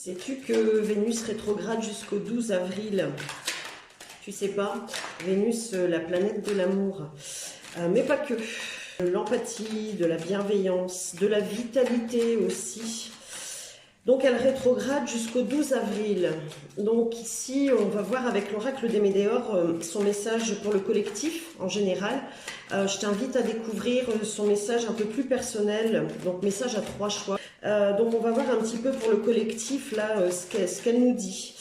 Sais-tu que Vénus rétrograde jusqu'au 12 avril? Tu sais pas? Vénus, la planète de l'amour. Mais pas que. De l'empathie, de la bienveillance, de la vitalité aussi. Donc elle rétrograde jusqu'au 12 avril. Donc ici, on va voir avec l'oracle des Médéors son message pour le collectif en général. Je t'invite à découvrir son message un peu plus personnel, donc message à 3 choix. Donc on va voir un petit peu pour le collectif là ce qu'elle nous dit.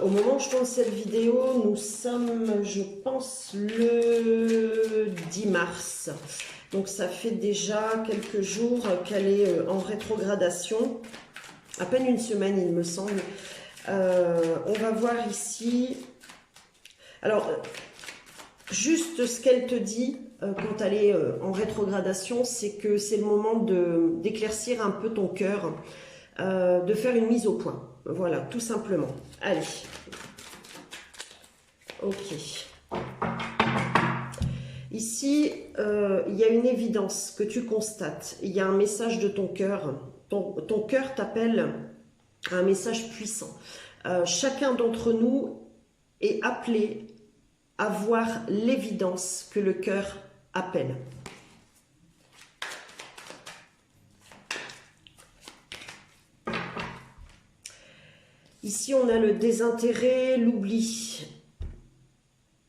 Au moment où je tourne cette vidéo, nous sommes, je pense, le 10 mars. Donc ça fait déjà quelques jours qu'elle est en rétrogradation. À peine une semaine, il me semble. On va voir ici. Alors, juste ce qu'elle te dit quand elle est en rétrogradation, c'est que c'est le moment d'éclaircir un peu ton cœur, de faire une mise au point. Voilà, tout simplement. Allez. Ok. Ici, il y a une évidence que tu constates. Il y a un message de ton cœur. Ton cœur t'appelle à un message puissant. Chacun d'entre nous est appelé à voir l'évidence que le cœur appelle. Ici, on a le désintérêt, l'oubli.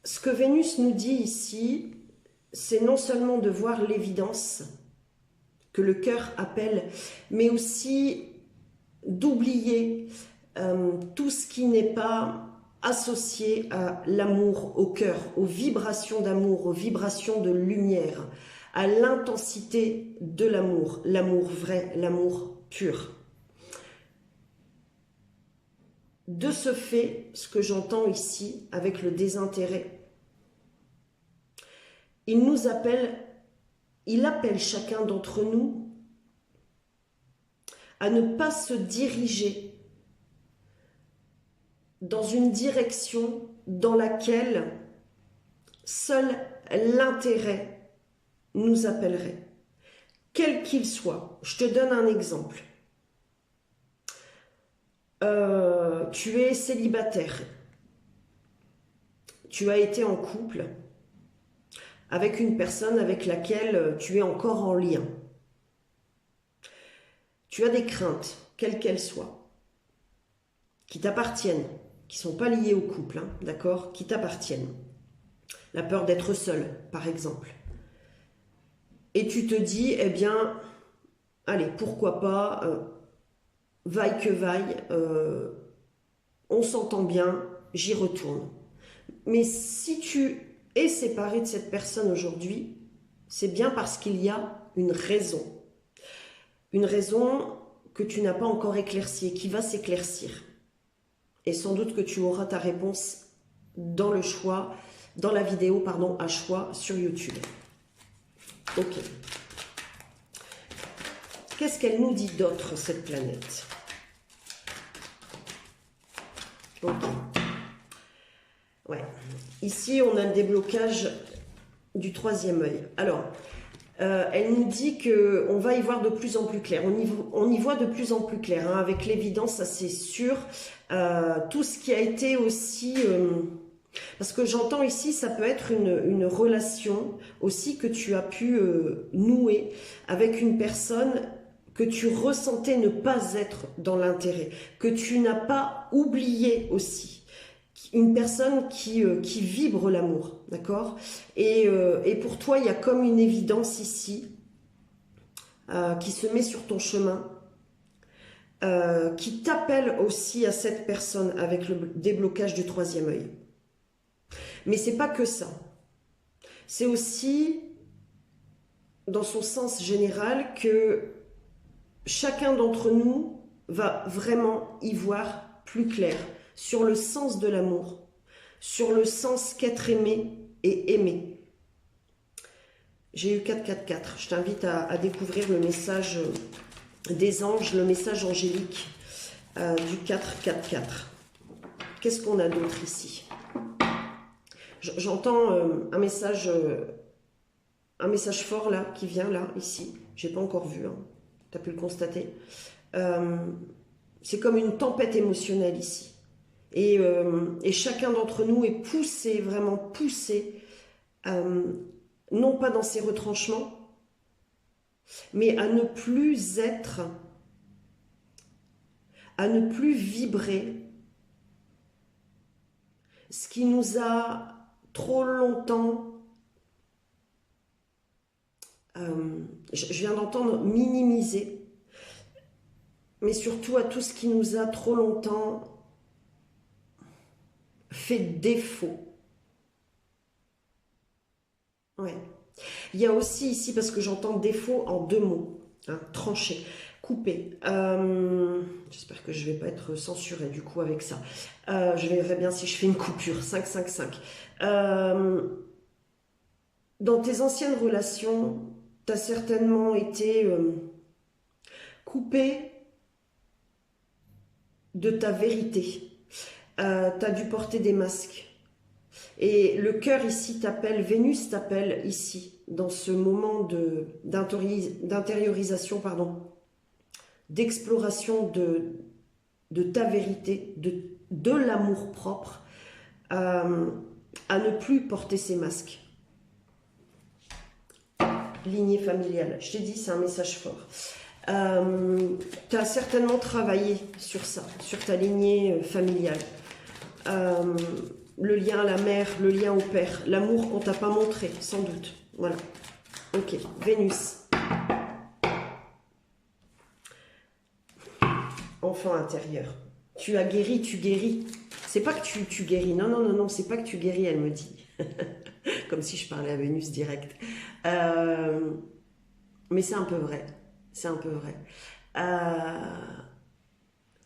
Ce que Vénus nous dit ici, c'est non seulement de voir l'évidence que le cœur appelle, mais aussi d'oublier tout ce qui n'est pas associé à l'amour au cœur, aux vibrations d'amour, aux vibrations de lumière, à l'intensité de l'amour, l'amour vrai, l'amour pur. De ce fait, ce que j'entends ici avec le désintérêt, il appelle chacun d'entre nous à ne pas se diriger dans une direction dans laquelle seul l'intérêt nous appellerait, quel qu'il soit. Je te donne un exemple. Tu es célibataire, tu as été en couple avec une personne avec laquelle tu es encore en lien. Tu as des craintes, quelles qu'elles soient, qui t'appartiennent, qui ne sont pas liées au couple, hein, d'accord, qui t'appartiennent. La peur d'être seul, par exemple. Et tu te dis, eh bien, allez, pourquoi pas, vaille que vaille, on s'entend bien, j'y retourne. Mais si tu es séparé de cette personne aujourd'hui, c'est bien parce qu'il y a une raison. Une raison que tu n'as pas encore éclaircie, qui va s'éclaircir. Et sans doute que tu auras ta réponse dans le choix, dans la vidéo, pardon, à choix sur YouTube. Ok. Qu'est-ce qu'elle nous dit d'autre, cette planète? Ok. Ouais. Ici, on a le déblocage du troisième œil. Alors, elle nous dit qu'on va y voir de plus en plus clair. On y voit de plus en plus clair, hein, avec l'évidence, ça c'est sûr. Tout ce qui a été aussi... parce que j'entends ici, ça peut être une relation aussi que tu as pu nouer avec une personne que tu ressentais ne pas être dans l'intérêt, que tu n'as pas oublié aussi. Une personne qui vibre l'amour, d'accord, et pour toi, il y a comme une évidence ici qui se met sur ton chemin, qui t'appelle aussi à cette personne avec le déblocage du troisième œil. Mais c'est pas que ça. C'est aussi, dans son sens général, que chacun d'entre nous va vraiment y voir plus clair sur le sens de l'amour, sur le sens qu'être aimé et aimer. J'ai eu 444. Je t'invite à découvrir le message des anges, le message angélique du 444. Qu'est-ce qu'on a d'autre ici? J'entends un message fort là, qui vient là, ici. J'ai pas encore vu, hein. Tu as pu le constater. c'est comme une tempête émotionnelle ici. Et chacun d'entre nous est poussé, vraiment poussé, non pas dans ses retranchements, mais à ne plus être, à ne plus vibrer ce qui nous a trop longtemps, je viens d'entendre minimiser, mais surtout à tout ce qui nous a trop longtemps fait défaut. Ouais. Il y a aussi ici, parce que j'entends défaut en deux mots, hein, tranché, coupé. J'espère que je ne vais pas être censurée du coup avec ça. Je verrai bien si je fais une coupure, 5, 5, 5. Dans tes anciennes relations, tu as certainement été coupé de ta vérité. Tu as dû porter des masques. Et le cœur ici t'appelle, Vénus t'appelle ici, dans ce moment d'intériorisation, pardon, d'exploration de ta vérité, de l'amour propre, à ne plus porter ces masques. Lignée familiale, je t'ai dit, c'est un message fort. Tu as certainement travaillé sur ça, sur ta lignée familiale. Le lien à la mère, le lien au père, l'amour qu'on t'a pas montré, sans doute. Voilà. Ok, Vénus. Enfant intérieur. Tu as guéri, tu guéris. C'est pas que tu guéris. Non, non, non, non, c'est pas que tu guéris, elle me dit. Comme si je parlais à Vénus direct. Mais c'est un peu vrai. C'est un peu vrai.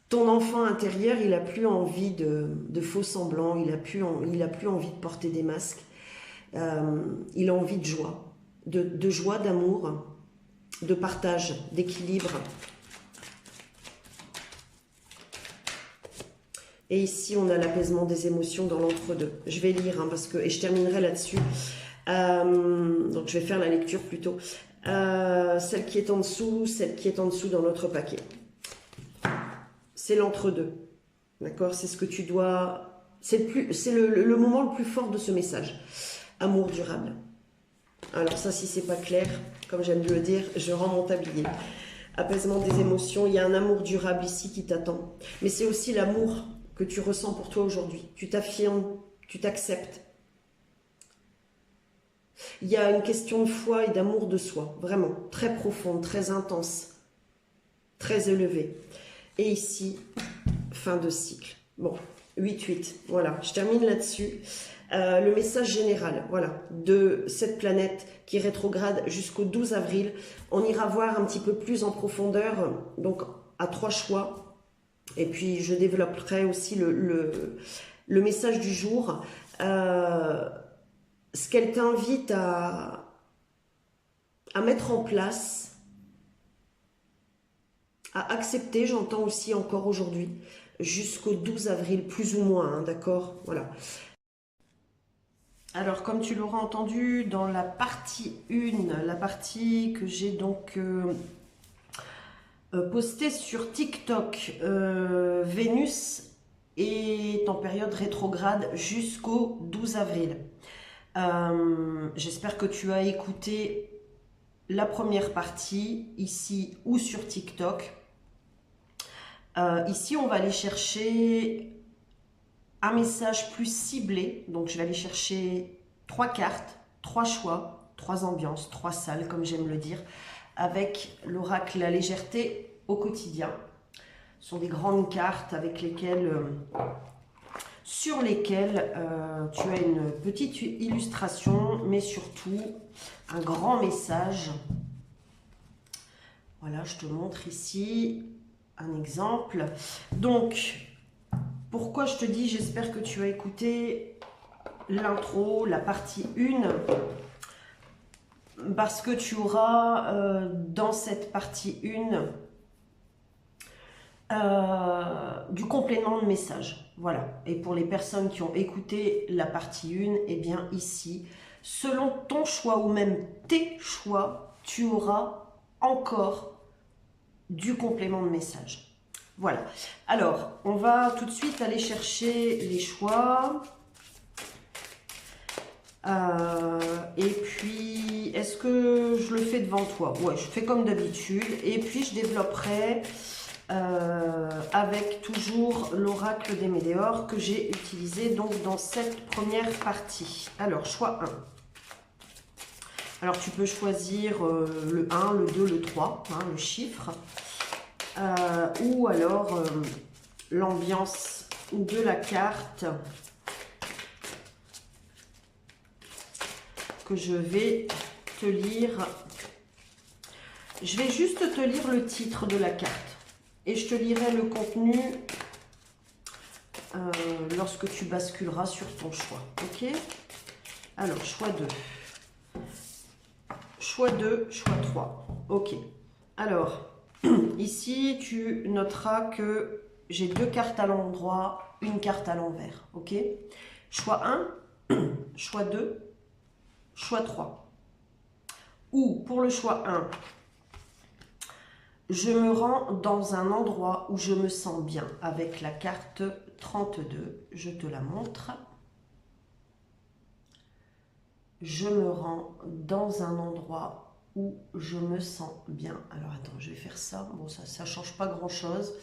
Ton enfant intérieur, il n'a plus envie de faux semblants, il n'a plus envie de porter des masques. Il a envie de joie, de joie, d'amour, de partage, d'équilibre. Et ici, on a l'apaisement des émotions dans l'entre-deux. Je vais lire, hein, et je terminerai là-dessus. Donc, je vais faire la lecture plutôt. Celle qui est en dessous dans notre paquet. C'est l'entre-deux. D'accord? C'est ce que tu dois... C'est le moment le plus fort de ce message. Amour durable. Alors ça, si c'est pas clair, comme j'aime le dire, je rends mon tablier. Apaisement des émotions, il y a un amour durable ici qui t'attend. Mais c'est aussi l'amour que tu ressens pour toi aujourd'hui. Tu t'affirmes, tu t'acceptes. Il y a une question de foi et d'amour de soi, vraiment, très profonde, très intense, très élevée. Et ici, fin de cycle. Bon, 8-8, voilà, je termine là-dessus. Le message général, voilà, de cette planète qui rétrograde jusqu'au 12 avril. On ira voir un petit peu plus en profondeur, donc à 3 choix. Et puis, je développerai aussi le message du jour. Ce qu'elle t'invite à mettre en place, à accepter, j'entends aussi encore aujourd'hui, jusqu'au 12 avril, plus ou moins, hein, d'accord? Voilà. Alors, comme tu l'auras entendu dans la partie 1, la partie que j'ai donc postée sur TikTok, Vénus est en période rétrograde jusqu'au 12 avril. J'espère que tu as écouté la première partie, ici ou sur TikTok. Ici, on va aller chercher un message plus ciblé. Donc, je vais aller chercher 3 cartes, 3 choix, 3 ambiances, 3 salles, comme j'aime le dire, avec l'oracle La légèreté au quotidien. Ce sont des grandes cartes avec lesquelles, sur lesquelles tu as une petite illustration, mais surtout un grand message. Voilà, je te montre ici un exemple. Donc, pourquoi je te dis, j'espère que tu as écouté l'intro, la partie 1, parce que tu auras dans cette partie 1 du complément de message. Voilà. Et pour les personnes qui ont écouté la partie 1, eh bien ici, selon ton choix ou même tes choix, tu auras encore du complément de message. Voilà. Alors, on va tout de suite aller chercher les choix. Et puis, est-ce que je le fais devant toi? Ouais, je fais comme d'habitude. Et puis, je développerai avec toujours l'oracle des Médéors que j'ai utilisé donc dans cette première partie. Alors, choix 1. Alors, tu peux choisir le 1, le 2, le 3, hein, le chiffre. Ou alors l'ambiance de la carte que je vais te lire. Je vais juste te lire le titre de la carte et je te lirai le contenu lorsque tu basculeras sur ton choix. Ok? Alors, choix 2. Choix 2, choix 3. Ok. Alors, ici, tu noteras que j'ai 2 cartes à l'endroit, une carte à l'envers. Ok? Choix 1, choix 2, choix 3. Ou pour le choix 1, je me rends dans un endroit où je me sens bien avec la carte 32. Je te la montre. Je me rends dans un endroit où je me sens bien. Alors attends, je vais faire ça. Bon, ça ne change pas grand-chose.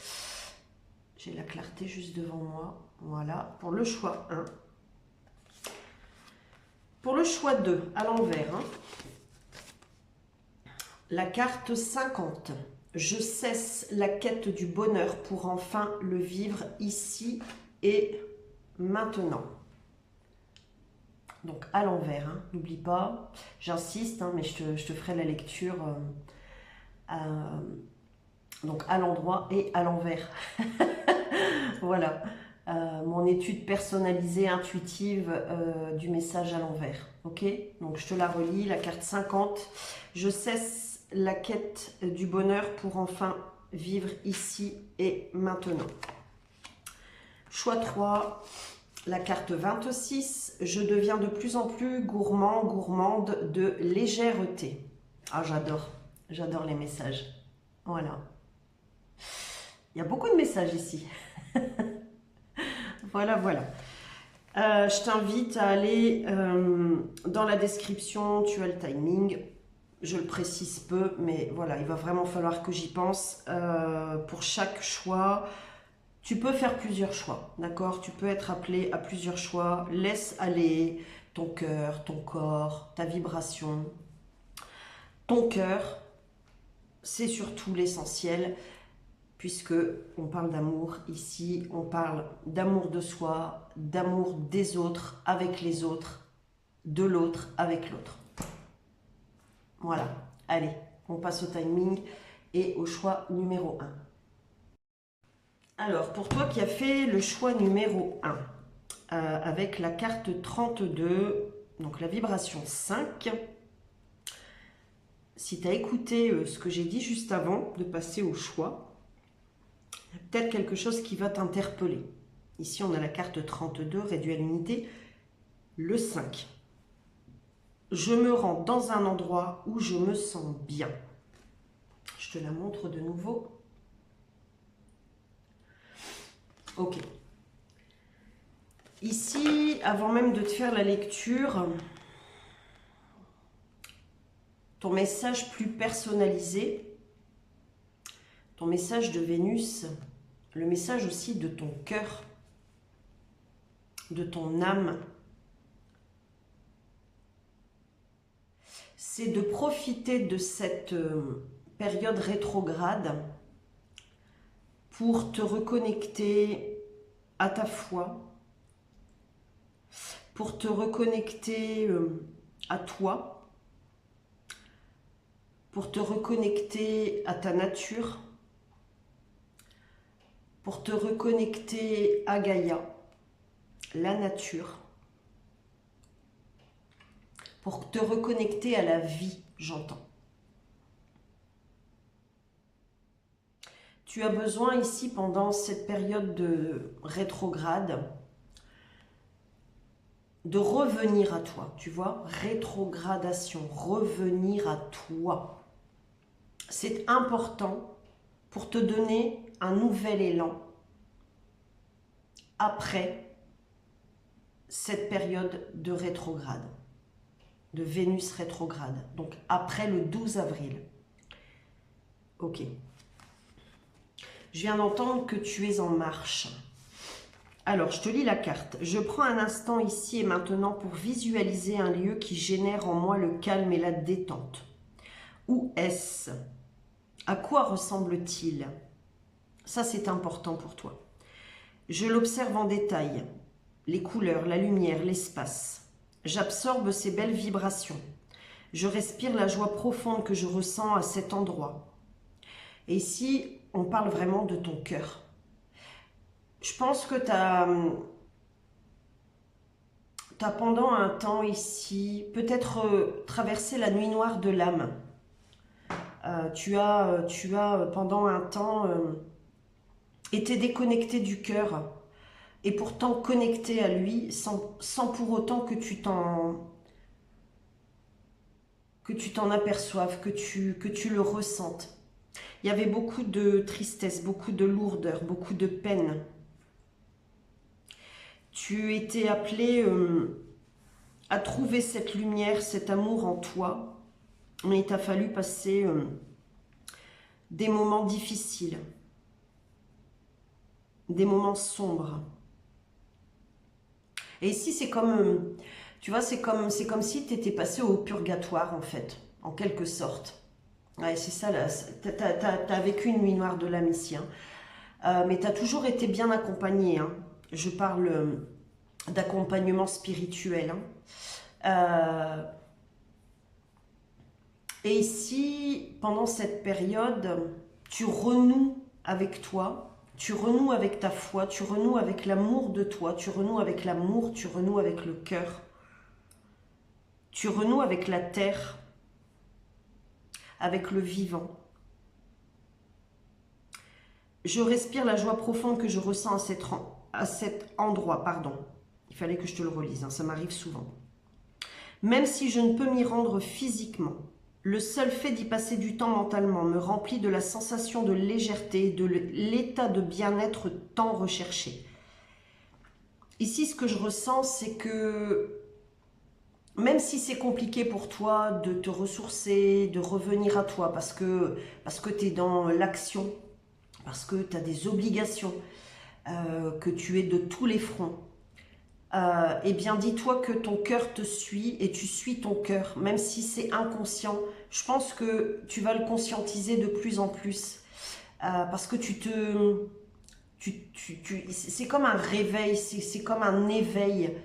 J'ai la clarté juste devant moi. Voilà, pour le choix 1. Pour le choix 2, à l'envers, hein, la carte 50. Je cesse la quête du bonheur pour enfin le vivre ici et maintenant. Donc à l'envers, hein, n'oublie pas, j'insiste, hein, mais je te ferai la lecture donc à l'endroit et à l'envers. Voilà, mon étude personnalisée, intuitive du message à l'envers. Ok, donc je te la relis, la carte 50. Je cesse la quête du bonheur pour enfin vivre ici et maintenant. Choix 3. La carte 26, je deviens de plus en plus gourmand, gourmande de légèreté. Ah, j'adore les messages. Voilà. Il y a beaucoup de messages ici. Voilà, voilà. Je t'invite à aller dans la description, tu as le timing. Je le précise peu, mais voilà, il va vraiment falloir que j'y pense. Pour chaque choix, tu peux faire plusieurs choix, d'accord? Tu peux être appelé à plusieurs choix. Laisse aller ton cœur, ton corps, ta vibration. Ton cœur, c'est surtout l'essentiel, puisque on parle d'amour ici, on parle d'amour de soi, d'amour des autres avec les autres, de l'autre avec l'autre. Voilà, allez, on passe au timing et au choix numéro 1. Alors, pour toi qui as fait le choix numéro 1, avec la carte 32, donc la vibration 5, si tu as écouté ce que j'ai dit juste avant de passer au choix, il y a peut-être quelque chose qui va t'interpeller. Ici, on a la carte 32, réduit à l'unité, le 5. Je me rends dans un endroit où je me sens bien. Je te la montre de nouveau. Ok. Ici, avant même de te faire la lecture, ton message plus personnalisé, ton message de Vénus, le message aussi de ton cœur, de ton âme, c'est de profiter de cette période rétrograde pour te reconnecter à ta foi, pour te reconnecter à toi, pour te reconnecter à ta nature, pour te reconnecter à Gaïa, la nature, pour te reconnecter à la vie, j'entends. Tu as besoin ici, pendant cette période de rétrograde, de revenir à toi, tu vois, rétrogradation, revenir à toi. C'est important pour te donner un nouvel élan après cette période de rétrograde, de Vénus rétrograde, donc après le 12 avril. Ok. Je viens d'entendre que tu es en marche. Alors, je te lis la carte. Je prends un instant ici et maintenant pour visualiser un lieu qui génère en moi le calme et la détente. Où est-ce? À quoi ressemble-t-il? Ça, c'est important pour toi. Je l'observe en détail. Les couleurs, la lumière, l'espace. J'absorbe ces belles vibrations. Je respire la joie profonde que je ressens à cet endroit. Et ici, on parle vraiment de ton cœur. Je pense que tu as pendant un temps ici, peut-être traversé la nuit noire de l'âme. Tu as pendant un temps été déconnecté du cœur et pourtant connecté à lui sans pour autant que tu t'en aperçoives, que tu le ressentes. Il y avait beaucoup de tristesse, beaucoup de lourdeur, beaucoup de peine. Tu étais appelé à trouver cette lumière, cet amour en toi, mais il t'a fallu passer des moments difficiles, des moments sombres. Et ici, c'est comme, tu vois, c'est comme si tu étais passé au purgatoire, en fait, en quelque sorte. Ouais, c'est ça, là, t'as vécu une nuit noire de l'âme ici, hein. Mais tu as toujours été bien accompagné, hein. Je parle d'accompagnement spirituel, hein. Et ici, pendant cette période, tu renoues avec toi, tu renoues avec ta foi, tu renoues avec l'amour de toi, tu renoues avec l'amour, tu renoues avec le cœur, tu renoues avec la terre, avec le vivant. Je respire la joie profonde que je ressens à cet endroit, pardon. Il fallait que je te le relise, hein, ça m'arrive souvent. Même si je ne peux m'y rendre physiquement, le seul fait d'y passer du temps mentalement me remplit de la sensation de légèreté, de l'état de bien-être tant recherché. Ici, ce que je ressens, c'est que même si c'est compliqué pour toi de te ressourcer, de revenir à toi, parce que tu es dans l'action, parce que tu as des obligations, que tu es de tous les fronts, eh bien dis-toi que ton cœur te suit et tu suis ton cœur, même si c'est inconscient. Je pense que tu vas le conscientiser de plus en plus, parce que c'est comme un réveil, c'est comme un éveil,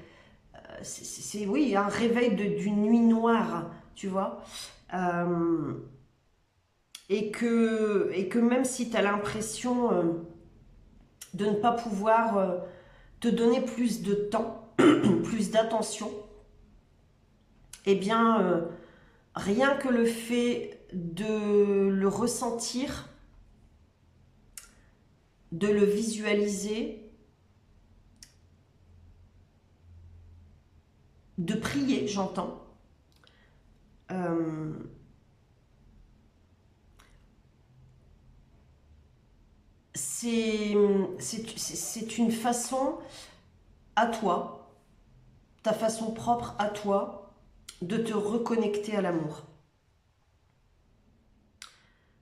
oui, un réveil d'une nuit noire, tu vois, et que même si tu as l'impression de ne pas pouvoir te donner plus de temps, plus d'attention, eh bien, rien que le fait de le ressentir, de le visualiser, de prier, j'entends, c'est une façon à toi, ta façon propre à toi, de te reconnecter à l'amour.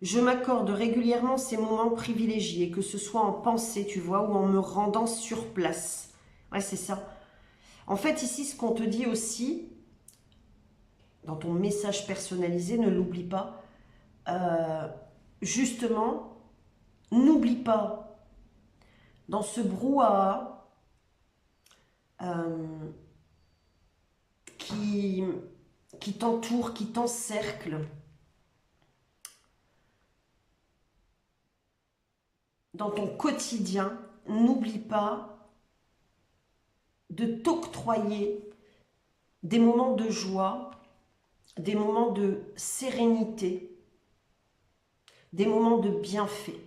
Je m'accorde régulièrement ces moments privilégiés, que ce soit en pensée, tu vois, ou en me rendant sur place. Ouais, c'est ça. En fait, ici, ce qu'on te dit aussi, dans ton message personnalisé, ne l'oublie pas, justement, n'oublie pas, dans ce brouhaha qui t'entoure, qui t'encercle, dans ton quotidien, n'oublie pas de t'octroyer des moments de joie, des moments de sérénité, des moments de bienfait.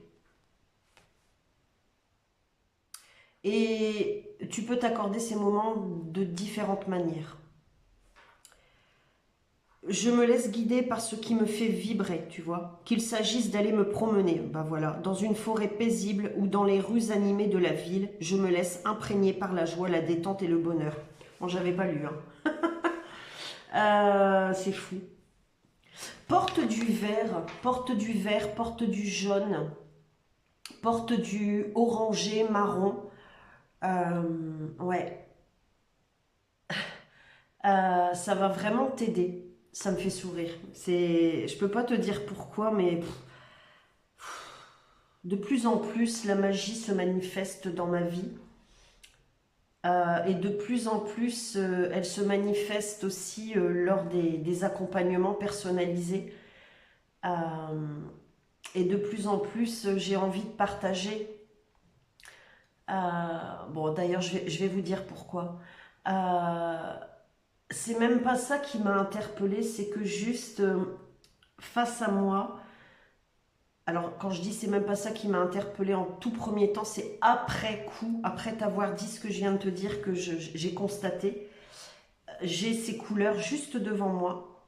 Et tu peux t'accorder ces moments de différentes manières. je me laisse guider par ce qui me fait vibrer, tu vois. Qu'il s'agisse d'aller me promener, bah voilà, dans une forêt paisible ou dans les rues animées de la ville, je me laisse imprégner par la joie, la détente et le bonheur. Bon, j'avais pas lu, hein. C'est fou. Porte du vert, porte du vert, porte du jaune, porte du orangé, marron. Ouais, ça va vraiment t'aider. Ça me fait sourire. Je peux pas te dire pourquoi, mais de plus en plus, la magie se manifeste dans ma vie. Et de plus en plus, elle se manifeste aussi lors des accompagnements personnalisés. Euh, et de plus en plus, j'ai envie de partager. Bon, d'ailleurs, je vais vous dire pourquoi. C'est même pas ça qui m'a interpellée, c'est que juste face à moi, alors quand je dis c'est même pas ça qui m'a interpellée en tout premier temps, c'est après coup, après t'avoir dit ce que je viens de te dire, que j'ai constaté, j'ai ces couleurs juste devant moi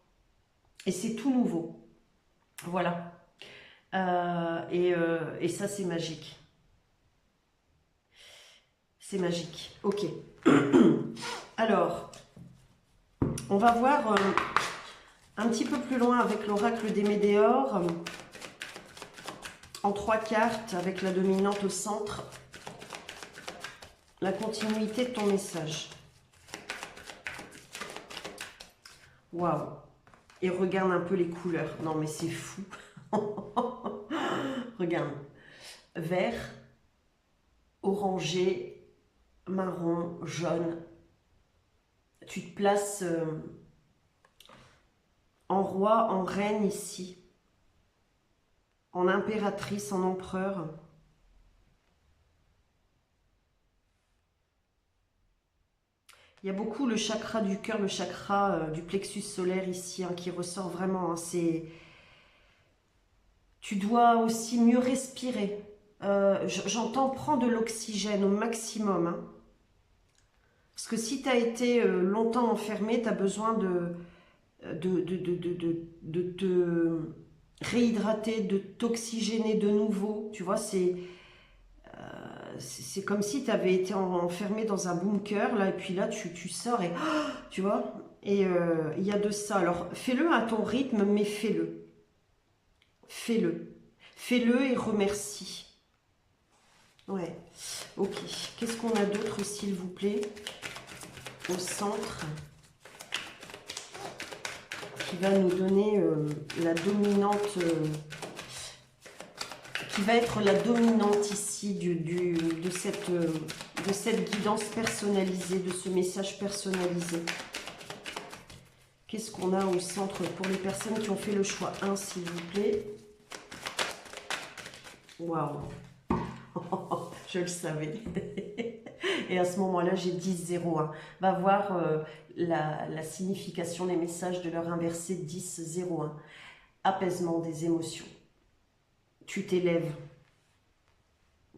et c'est tout nouveau. Voilà. Et ça c'est magique. C'est magique. Ok. Alors, on va voir un petit peu plus loin avec l'oracle des Médéors. En 3 cartes, avec la dominante au centre, la continuité de ton message. Waouh! Et regarde un peu les couleurs. Non mais c'est fou. Regarde. Vert, orangé, marron, jaune. Tu te places en roi, en reine ici. En impératrice, en empereur. Il y a beaucoup le chakra du cœur, le chakra du plexus solaire ici, hein, qui ressort vraiment. Hein, tu dois aussi mieux respirer. J'entends prendre de l'oxygène au maximum. Hein. Parce que si tu as été longtemps enfermé, tu as besoin de te réhydrater, de t'oxygéner de nouveau. Tu vois, c'est comme si tu avais été enfermé dans un bunker, là, et puis là, tu sors et... Tu vois. Et il y a de ça. Alors, fais-le à ton rythme, mais fais-le. Fais-le. Fais-le et remercie. Ouais. Ok. Qu'est-ce qu'on a d'autre, s'il vous plaît, au centre, qui va nous donner la dominante... qui va être la dominante ici de cette guidance personnalisée, de ce message personnalisé. Qu'est-ce qu'on a au centre pour les personnes qui ont fait le choix 1, s'il vous plaît? Waouh. Je le savais. Et à ce moment-là, j'ai 10-0-1. Va voir la signification des messages de leur inversé 10-0-1. Apaisement des émotions. Tu t'élèves.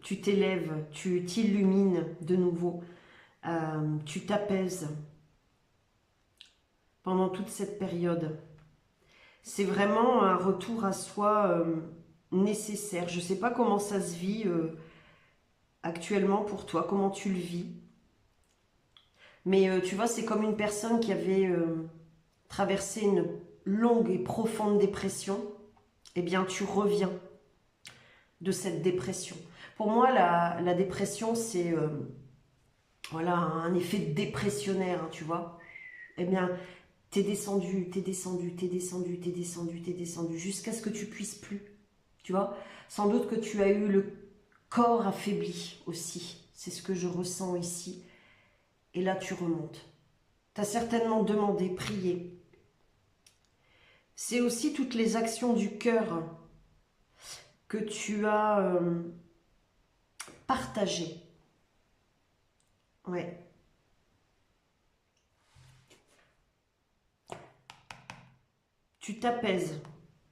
Tu t'élèves, tu t'illumines de nouveau. Tu t'apaises pendant toute cette période. C'est vraiment un retour à soi nécessaire. Je ne sais pas comment ça se vit actuellement pour toi, comment tu le vis. Mais tu vois, c'est comme une personne qui avait traversé une longue et profonde dépression. Eh bien, tu reviens de cette dépression. Pour moi, la dépression, c'est voilà, un effet dépressionnaire, hein, tu vois. Eh bien, t'es descendu, t'es descendu, t'es descendu, t'es descendu, t'es descendu, jusqu'à ce que tu puisses plus, tu vois. Sans doute que tu as eu le corps affaibli aussi, c'est ce que je ressens ici. Et là, tu remontes. Tu as certainement demandé, prié. C'est aussi toutes les actions du cœur que tu as partagées. Ouais. Tu t'apaises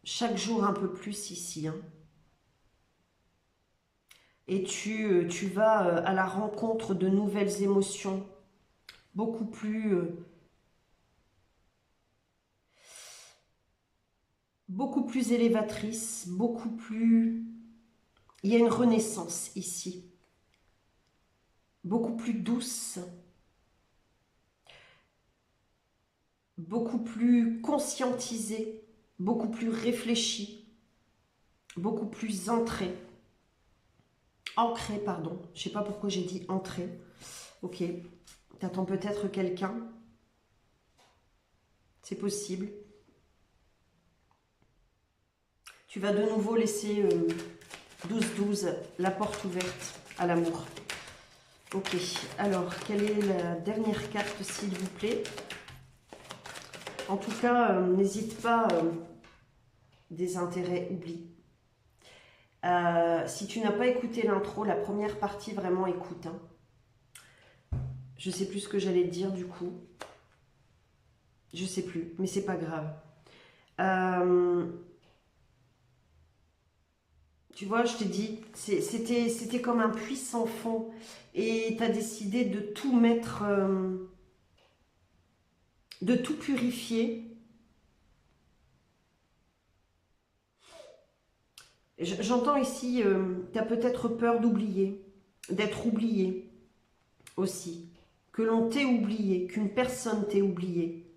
chaque jour un peu plus ici. Hein. Et tu vas à la rencontre de nouvelles émotions, beaucoup plus beaucoup plus élévatrice, beaucoup plus... Il y a une renaissance ici, beaucoup plus douce, beaucoup plus conscientisée, beaucoup plus réfléchie, beaucoup plus ancrée, pardon, je ne sais pas pourquoi j'ai dit ancrée. Ok, t'attends peut-être quelqu'un, c'est possible. Tu vas de nouveau laisser 12-12, la porte ouverte à l'amour. Ok, alors, quelle est la dernière carte, s'il vous plaît? En tout cas, n'hésite pas, des intérêts, oublie. Si tu n'as pas écouté l'intro, la première partie, vraiment écoute. Hein. Je sais plus ce que j'allais te dire du coup. Je sais plus, mais c'est pas grave. Tu vois, je t'ai dit, c'était comme un puits sans fond. Et tu as décidé de tout mettre, de tout purifier. J'entends ici, tu as peut-être peur d'oublier, d'être oublié aussi. Que l'on t'ait oublié, qu'une personne t'ait oublié.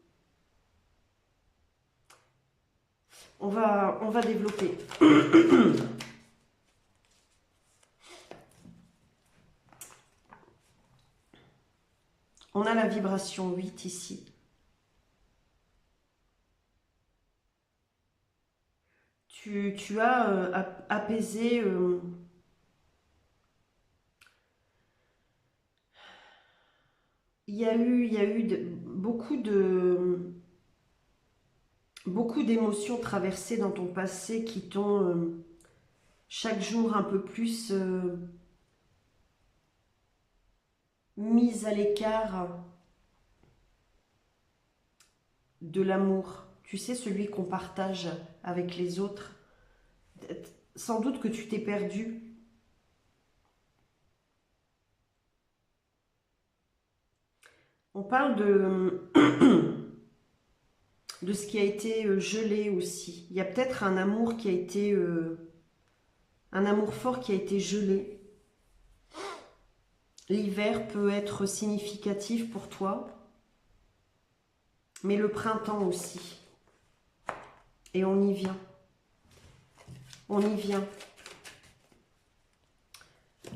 On va développer. On a la vibration 8 ici. Tu as apaisé il y a eu beaucoup d'émotions traversées dans ton passé qui t'ont chaque jour un peu plus mise à l'écart de l'amour. Tu sais, celui qu'on partage avec les autres. Sans doute que tu t'es perdu. On parle de ce qui a été gelé aussi. Il y a peut-être un amour qui a été... un amour fort qui a été gelé. L'hiver peut être significatif pour toi, mais le printemps aussi. Et on y vient. On y vient.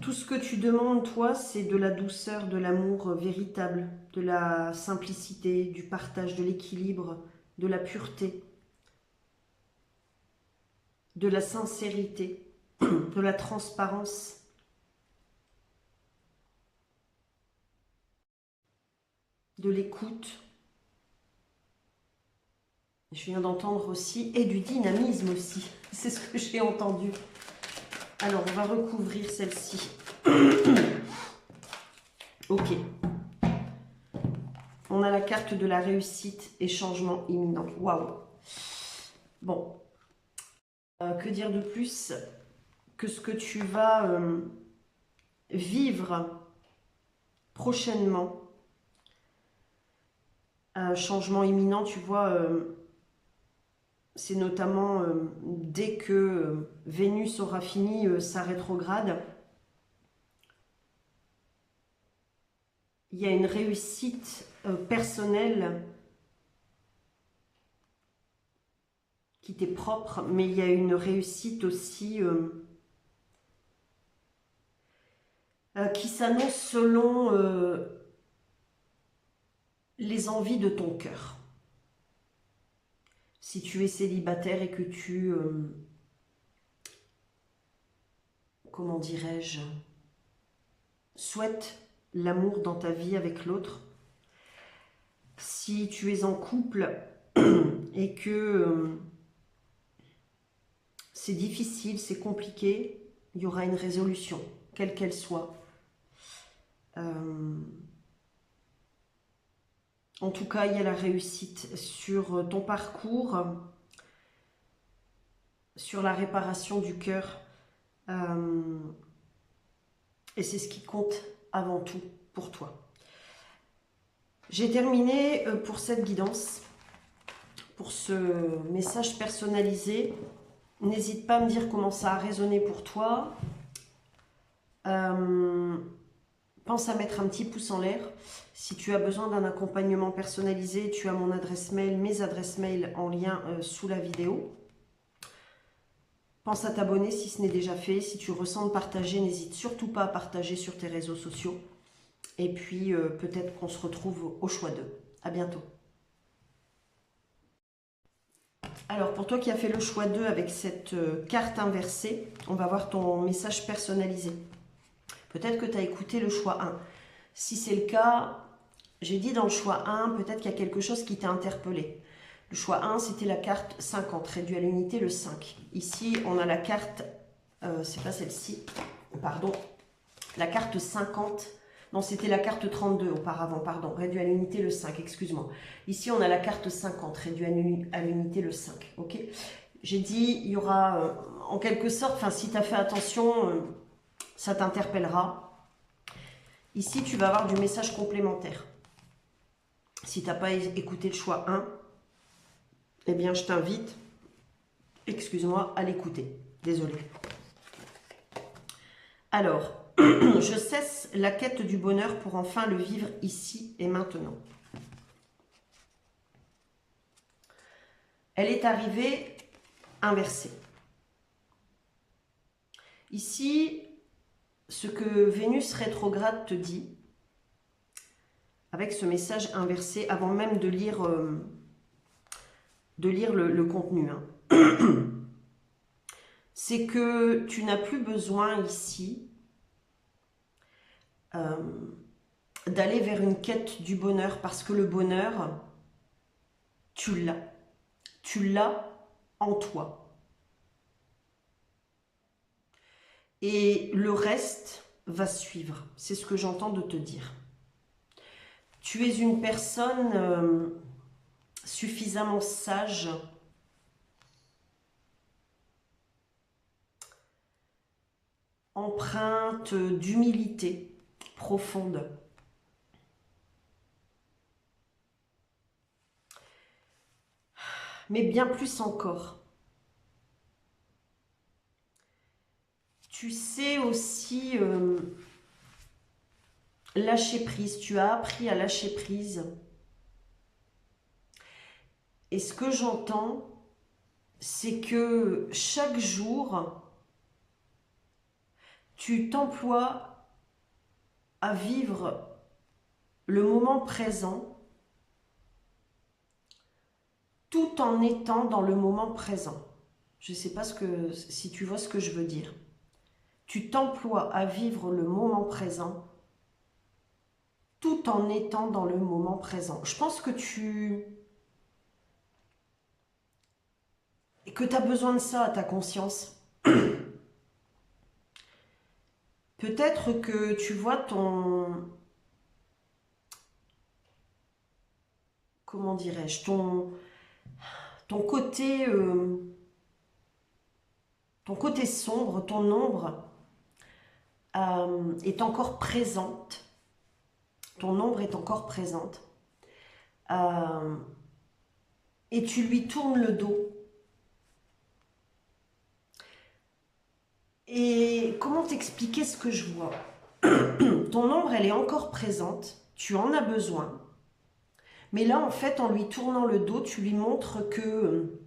Tout ce que tu demandes, toi, c'est de la douceur, de l'amour véritable, de la simplicité, du partage, de l'équilibre, de la pureté, de la sincérité, de la transparence. De l'écoute. Je viens d'entendre aussi, et du dynamisme aussi. C'est ce que j'ai entendu. Alors, on va recouvrir celle-ci. Ok. On a la carte de la réussite et changement imminent. Waouh. Bon. Que dire de plus que ce que tu vas vivre prochainement. Changement imminent, tu vois, c'est notamment dès que Vénus aura fini sa rétrograde, il y a une réussite personnelle qui t'est propre, mais il y a une réussite aussi qui s'annonce selon les envies de ton cœur. Si tu es célibataire et que tu, comment dirais-je, souhaites l'amour dans ta vie avec l'autre, si tu es en couple et que c'est difficile, c'est compliqué, il y aura une résolution, quelle qu'elle soit. En tout cas, il y a la réussite sur ton parcours, sur la réparation du cœur. Et c'est ce qui compte avant tout pour toi. J'ai terminé pour cette guidance. pour ce message personnalisé. N'hésite pas à me dire comment ça a résonné pour toi. Pense à mettre un petit pouce en l'air. Si tu as besoin d'un accompagnement personnalisé, tu as mon adresse mail, mes adresses mail en lien sous la vidéo. Pense à t'abonner si ce n'est déjà fait. Si tu ressens de partager, n'hésite surtout pas à partager sur tes réseaux sociaux. Et puis peut-être qu'on se retrouve au choix 2. À bientôt. Alors pour toi qui as fait le choix 2 avec cette carte inversée, on va voir ton message personnalisé. Peut-être que tu as écouté le choix 1. Si c'est le cas, j'ai dit dans le choix 1, peut-être qu'il y a quelque chose qui t'a interpellé. Le choix 1, c'était la carte 50, réduit à l'unité le 5. Ici, on a la carte, c'est pas celle-ci, pardon, la carte 50. Non, c'était la carte 32 auparavant, pardon, réduit à l'unité le 5, excuse-moi. Ici, on a la carte 50, réduit à l'unité le 5, ok. J'ai dit, il y aura, en quelque sorte, enfin, si tu as fait attention, ça t'interpellera. Ici, tu vas avoir du message complémentaire. Si tu n'as pas écouté le choix 1, eh bien, je t'invite, excuse-moi, à l'écouter. Désolée. Alors, je cesse la quête du bonheur pour enfin le vivre ici et maintenant. Elle est arrivée inversée. Ici, ce que Vénus rétrograde te dit, avec ce message inversé, avant même de lire le contenu, hein, c'est que tu n'as plus besoin ici d'aller vers une quête du bonheur, parce que le bonheur, tu l'as. Tu l'as en toi. Et le reste va suivre. C'est ce que j'entends de te dire. Tu es une personne suffisamment sage empreinte d'humilité profonde. Mais bien plus encore. Tu sais aussi lâcher prise. Tu as appris à lâcher prise. Et ce que j'entends, c'est que chaque jour, tu t'emploies à vivre le moment présent tout en étant dans le moment présent. Je ne sais pas si tu vois ce que je veux dire. Tu t'emploies à vivre le moment présent tout en étant dans le moment présent. Je pense que tu as besoin de ça à ta conscience. Peut-être que tu vois comment dirais-je, ton côté sombre, ton ombre est encore présente. Ton ombre est encore présente. Et tu lui tournes le dos. Et comment t'expliquer ce que je vois? Ton ombre, elle est encore présente. Tu en as besoin. Mais là, en fait, en lui tournant le dos, tu lui montres que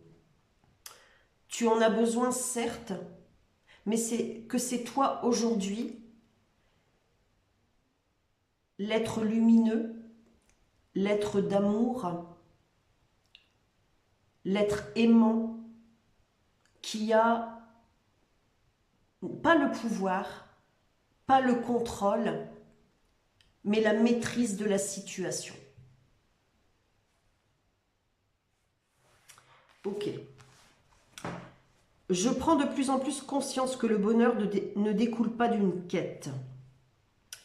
tu en as besoin, certes, mais c'est toi aujourd'hui, l'être lumineux, l'être d'amour, l'être aimant, qui a pas le pouvoir, pas le contrôle, mais la maîtrise de la situation. Ok. Je prends de plus en plus conscience que le bonheur ne découle pas d'une quête.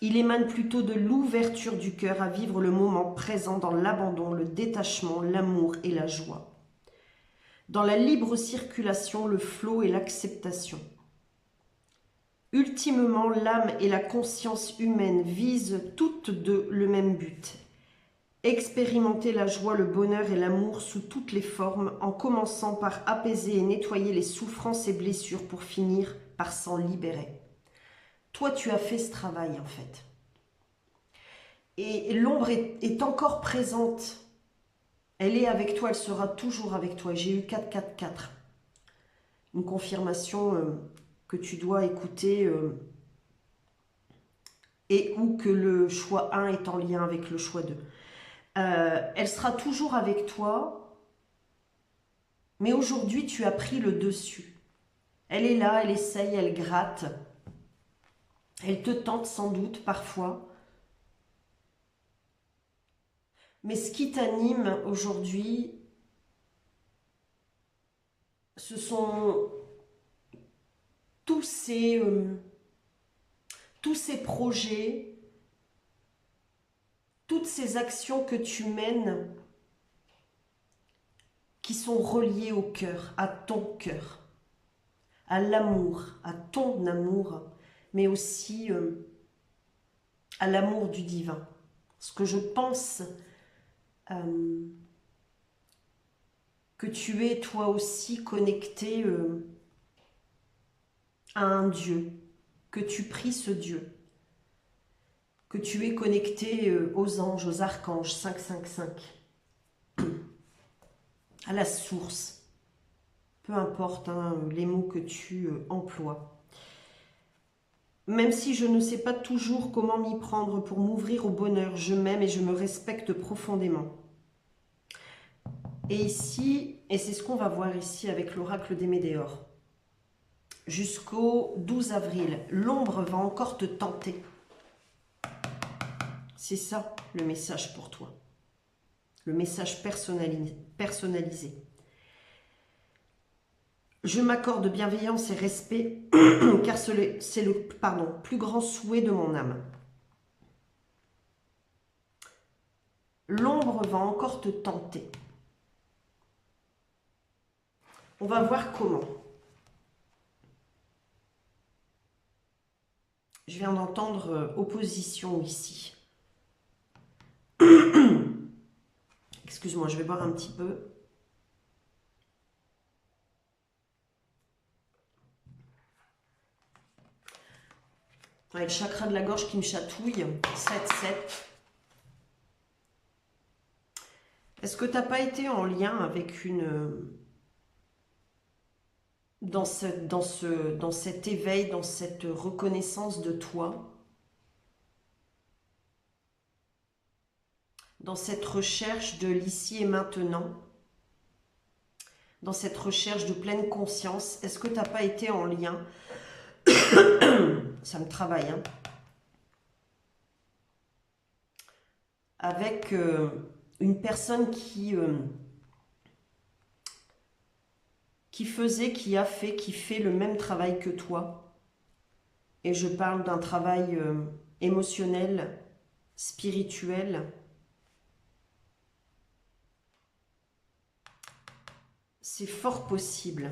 Il émane plutôt de l'ouverture du cœur à vivre le moment présent dans l'abandon, le détachement, l'amour et la joie. Dans la libre circulation, le flot et l'acceptation. Ultimement, l'âme et la conscience humaine visent toutes deux le même but. Expérimenter la joie, le bonheur et l'amour sous toutes les formes, en commençant par apaiser et nettoyer les souffrances et blessures pour finir par s'en libérer. Toi, tu as fait ce travail en fait. Et l'ombre est encore présente. Elle est avec toi, elle sera toujours avec toi. J'ai eu 4-4-4. Une confirmation que tu dois écouter et ou que le choix 1 est en lien avec le choix 2. Elle sera toujours avec toi, mais aujourd'hui tu as pris le dessus. Elle est là, elle essaye, elle gratte, elle te tente sans doute parfois. Mais ce qui t'anime aujourd'hui, ce sont tous ces projets, toutes ces actions que tu mènes qui sont reliées au cœur, à ton cœur, à l'amour, à ton amour, mais aussi à l'amour du divin. Ce que je pense que tu es toi aussi connecté à un Dieu, que tu pries ce Dieu, que tu es connecté aux anges, aux archanges, 555, à la source, peu importe hein, les mots que tu emploies. Même si je ne sais pas toujours comment m'y prendre pour m'ouvrir au bonheur, je m'aime et je me respecte profondément. Et ici, et c'est ce qu'on va voir ici avec l'oracle des Médéors, jusqu'au 12 avril, l'ombre va encore te tenter. C'est ça le message pour toi. Le message personnalisé. Je m'accorde bienveillance et respect car c'est le plus grand souhait de mon âme. L'ombre va encore te tenter. On va voir comment. Je viens d'entendre opposition ici. Excuse-moi, je vais boire un petit peu. Ouais, le chakra de la gorge qui me chatouille. 7-7. Est-ce que tu n'as pas été en lien avec une... dans cet éveil, dans cette reconnaissance de toi, dans cette recherche de l'ici et maintenant, dans cette recherche de pleine conscience, est-ce que tu n'as pas été en lien ça me travaille, hein, avec une personne qui faisait, qui a fait, qui fait le même travail que toi. Et je parle d'un travail émotionnel, spirituel. C'est fort possible.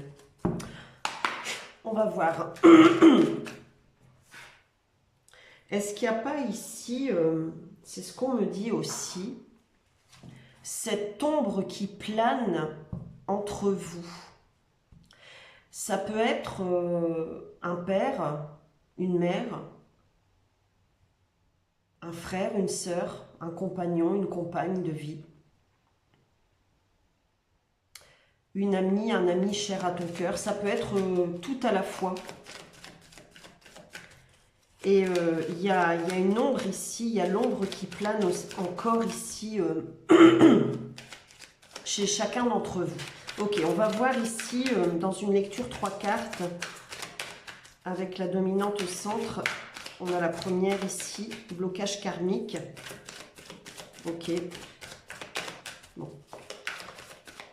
On va voir. Est-ce qu'il n'y a pas ici, c'est ce qu'on me dit aussi, cette ombre qui plane entre vous? Ça peut être un père, une mère, un frère, une sœur, un compagnon, une compagne de vie. Une amie, un ami cher à ton cœur. Ça peut être tout à la fois. Et il y a une ombre ici, il y a l'ombre qui plane encore ici chez chacun d'entre vous. Ok, on va voir ici dans une lecture 3 cartes avec la dominante au centre. On a la première ici, blocage karmique. Ok. Bon.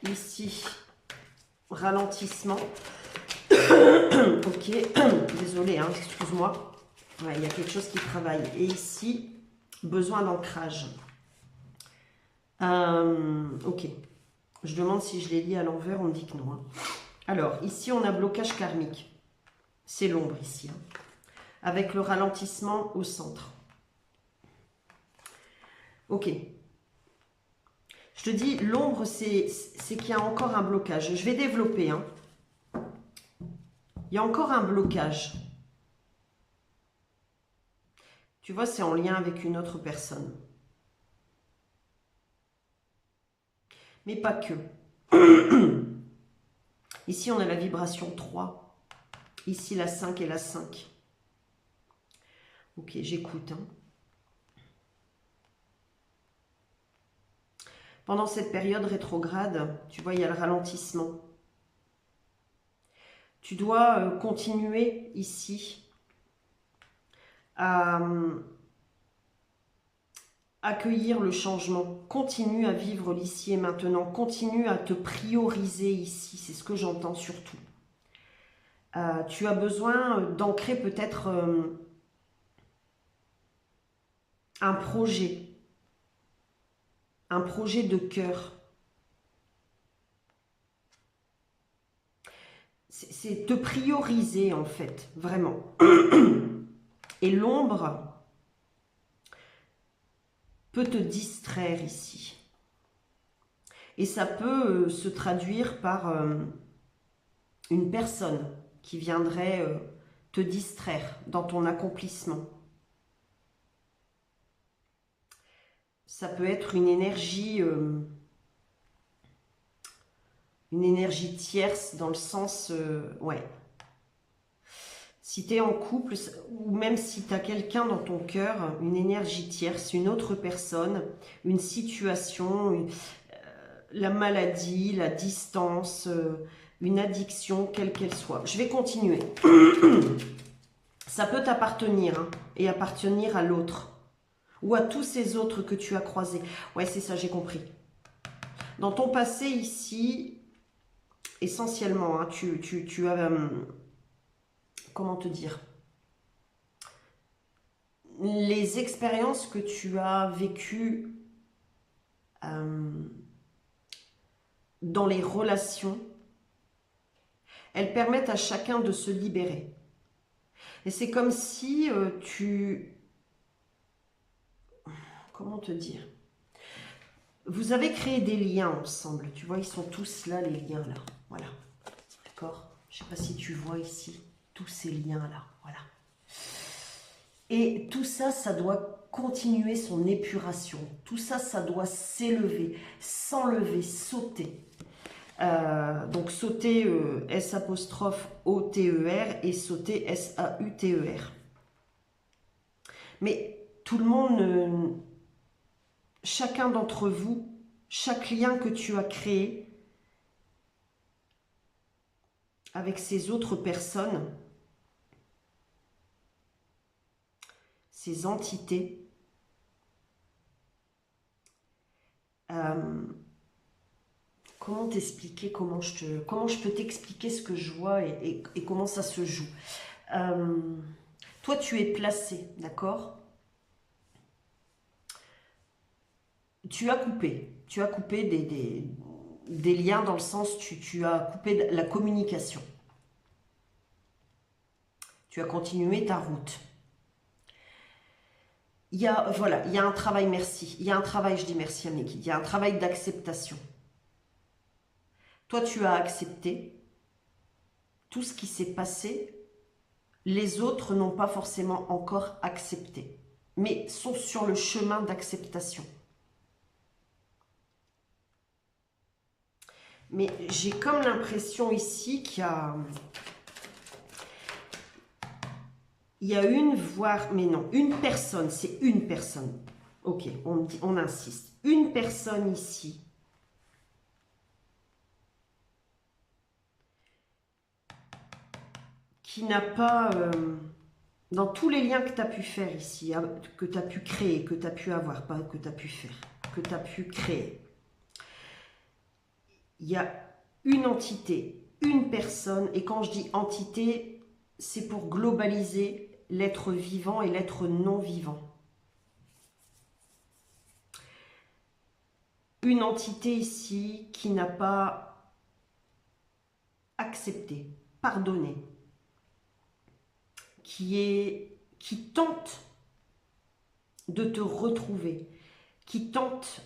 Ici, ralentissement. Ok, désolé, hein, excuse-moi. Ouais, il y a quelque chose qui travaille. Et ici, besoin d'ancrage. Ok. Je demande si je les lis à l'envers, on me dit que non. Hein. Alors, ici, on a blocage karmique. C'est l'ombre ici. Hein, avec le ralentissement au centre. Ok. Je te dis, l'ombre, c'est qu'il y a encore un blocage. Je vais développer. Hein. Il y a encore un blocage. Tu vois, c'est en lien avec une autre personne. Mais pas que. Ici, on a la vibration 3. Ici, la 5 et la 5. Ok, j'écoute. Hein. Pendant cette période rétrograde, tu vois, il y a le ralentissement. Tu dois continuer ici à accueillir le changement. Continue à vivre l'ici et maintenant. Continue à te prioriser ici. C'est ce que j'entends surtout. Tu as besoin d'ancrer peut-être un projet de cœur. C'est te prioriser en fait, vraiment. Et l'ombre peut te distraire ici. Et ça peut se traduire par une personne qui viendrait te distraire dans ton accomplissement. Ça peut être une énergie tierce dans le sens, ouais. Si tu es en couple, ou même si tu as quelqu'un dans ton cœur, une énergie tierce, une autre personne, une situation, la maladie, la distance, une addiction, quelle qu'elle soit. Je vais continuer. Ça peut t'appartenir hein, et appartenir à l'autre. Ou à tous ces autres que tu as croisés. Ouais, c'est ça, j'ai compris. Dans ton passé ici, essentiellement, hein, tu as... comment te dire? Les expériences que tu as vécues dans les relations, elles permettent à chacun de se libérer. Et c'est comme si comment te dire? Vous avez créé des liens ensemble. Tu vois, ils sont tous là, les liens là. Voilà. D'accord? Je ne sais pas si tu vois ici tous ces liens là. Voilà. Et tout ça, ça doit continuer son épuration. Tout ça, ça doit s'élever, s'enlever, sauter. Donc sauter S''O''T''E''R et sauter S''A''U''T''E''R. Mais tout le monde, chacun d'entre vous, chaque lien que tu as créé avec ces autres personnes, ces entités, comment t'expliquer, comment je peux t'expliquer ce que je vois et comment ça se joue. Toi, tu es placé, d'accord? Tu as coupé des liens dans le sens, tu as coupé la communication. Tu as continué ta route. Voilà, il y a un travail, merci. Il y a un travail, je dis merci à mes guides. Il y a un travail d'acceptation. Toi, tu as accepté tout ce qui s'est passé. Les autres n'ont pas forcément encore accepté, mais sont sur le chemin d'acceptation. Mais j'ai comme l'impression ici qu'il y a une, voire, mais non, une personne, c'est une personne. Ok, on insiste. Une personne ici qui n'a pas, dans tous les liens que tu as pu faire ici, que tu as pu créer, que tu as pu avoir, pas que tu as pu faire, que tu as pu créer, il y a une entité, une personne, et quand je dis entité, c'est pour globaliser l'être vivant et l'être non vivant. Une entité ici qui n'a pas accepté, pardonné, qui tente de te retrouver, qui tente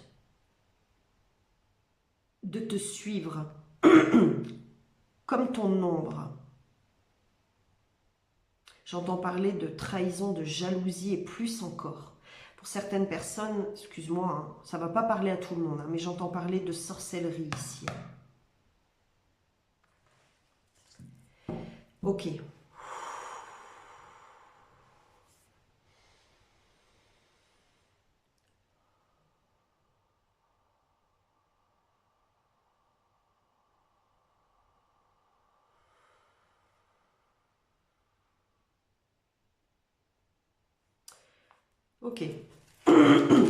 de te suivre comme ton ombre. J'entends parler de trahison, de jalousie et plus encore. Pour certaines personnes, excuse-moi, hein, ça ne va pas parler à tout le monde, hein, mais j'entends parler de sorcellerie ici. Ok. Ok.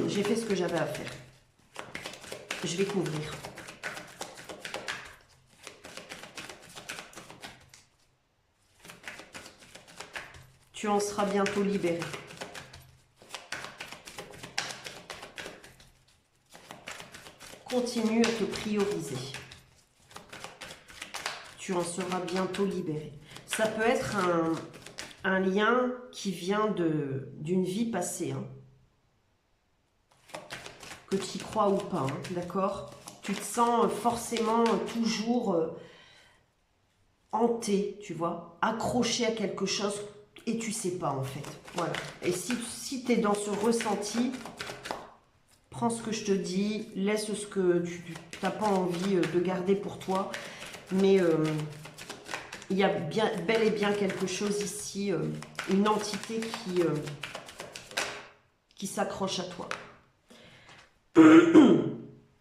J'ai fait ce que j'avais à faire. Je vais couvrir. Tu en seras bientôt libéré. Continue à te prioriser. Tu en seras bientôt libéré. Ça peut être un lien qui vient d'une vie passée. Hein. Que tu y crois ou pas, hein, d'accord? Tu te sens forcément toujours hanté, tu vois, accroché à quelque chose et tu sais pas en fait. Voilà. Et si tu es dans ce ressenti, prends ce que je te dis, laisse ce que tu n'as pas envie de garder pour toi. Mais il y a bel et bien quelque chose ici, une entité qui s'accroche à toi.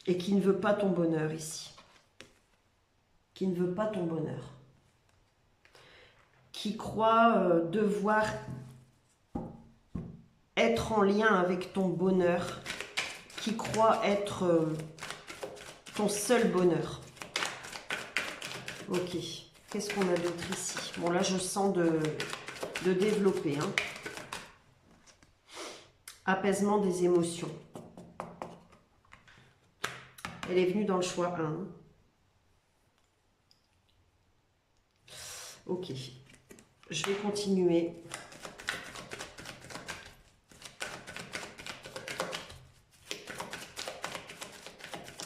Et qui ne veut pas ton bonheur ici. Qui ne veut pas ton bonheur. Qui croit devoir être en lien avec ton bonheur. Qui croit être ton seul bonheur. Ok. Qu'est-ce qu'on a d'autre ici? Bon, là, je sens de développer. Hein. Apaisement des émotions. Elle est venue dans le choix 1. Ok. Je vais continuer.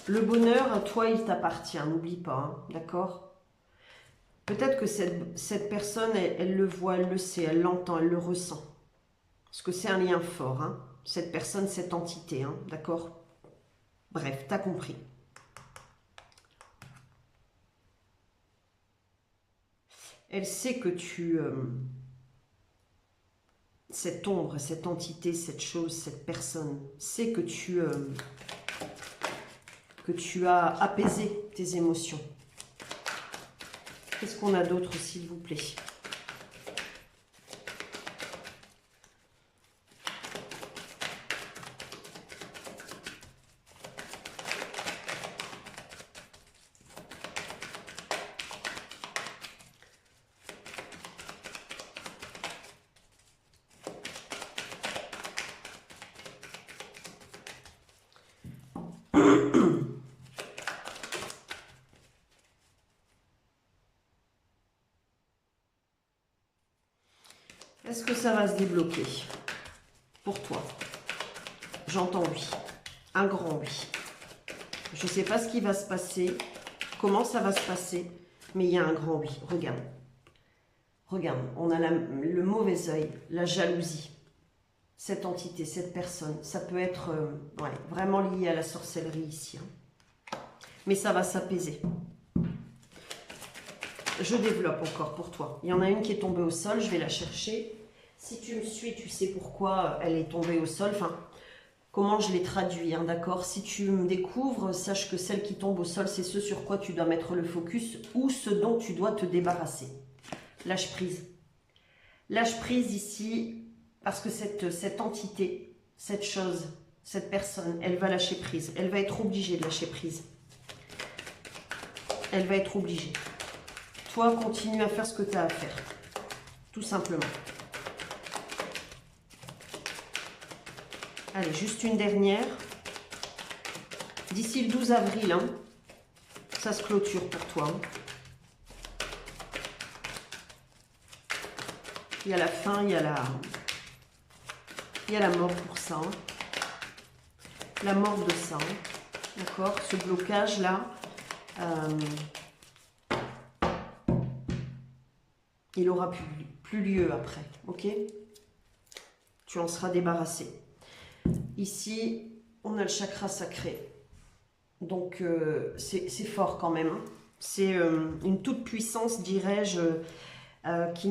Le bonheur, à toi, il t'appartient. N'oublie pas, hein, d'accord? Peut-être que cette personne, elle le voit, elle le sait, elle l'entend, elle le ressent. Parce que c'est un lien fort, hein, cette personne, cette entité, hein, d'accord? Bref, t'as compris. Elle sait que cette ombre, cette entité, cette chose, cette personne, sait que tu as apaisé tes émotions. Qu'est-ce qu'on a d'autre, s'il vous plaît? Est-ce que ça va se débloquer pour toi? J'entends oui. Un grand oui. Je ne sais pas ce qui va se passer, comment ça va se passer, mais il y a un grand oui. Regarde. Regarde, on a le mauvais œil, la jalousie. Cette entité, cette personne, ça peut être ouais, vraiment lié à la sorcellerie ici. Hein. Mais ça va s'apaiser. Je développe encore pour toi. Il y en a une qui est tombée au sol, je vais la chercher. Si tu me suis, tu sais pourquoi elle est tombée au sol. Enfin, comment je l'ai traduit, hein, d'accord? Si tu me découvres, sache que celle qui tombe au sol, c'est ce sur quoi tu dois mettre le focus ou ce dont tu dois te débarrasser. Lâche prise. Lâche prise ici, parce que cette entité, cette chose, cette personne, elle va lâcher prise. Elle va être obligée de lâcher prise. Elle va être obligée. Toi, continue à faire ce que tu as à faire. Tout simplement. Allez, juste une dernière. D'ici le 12 avril, hein, ça se clôture pour toi. Hein. Il y a la fin, il y a la mort pour ça. Hein. La mort de ça. Hein. D'accord? Ce blocage-là, il aura plus lieu après, ok? Tu en seras débarrassé. Ici, on a le chakra sacré. Donc, c'est fort quand même. C'est une toute puissance, dirais-je, qui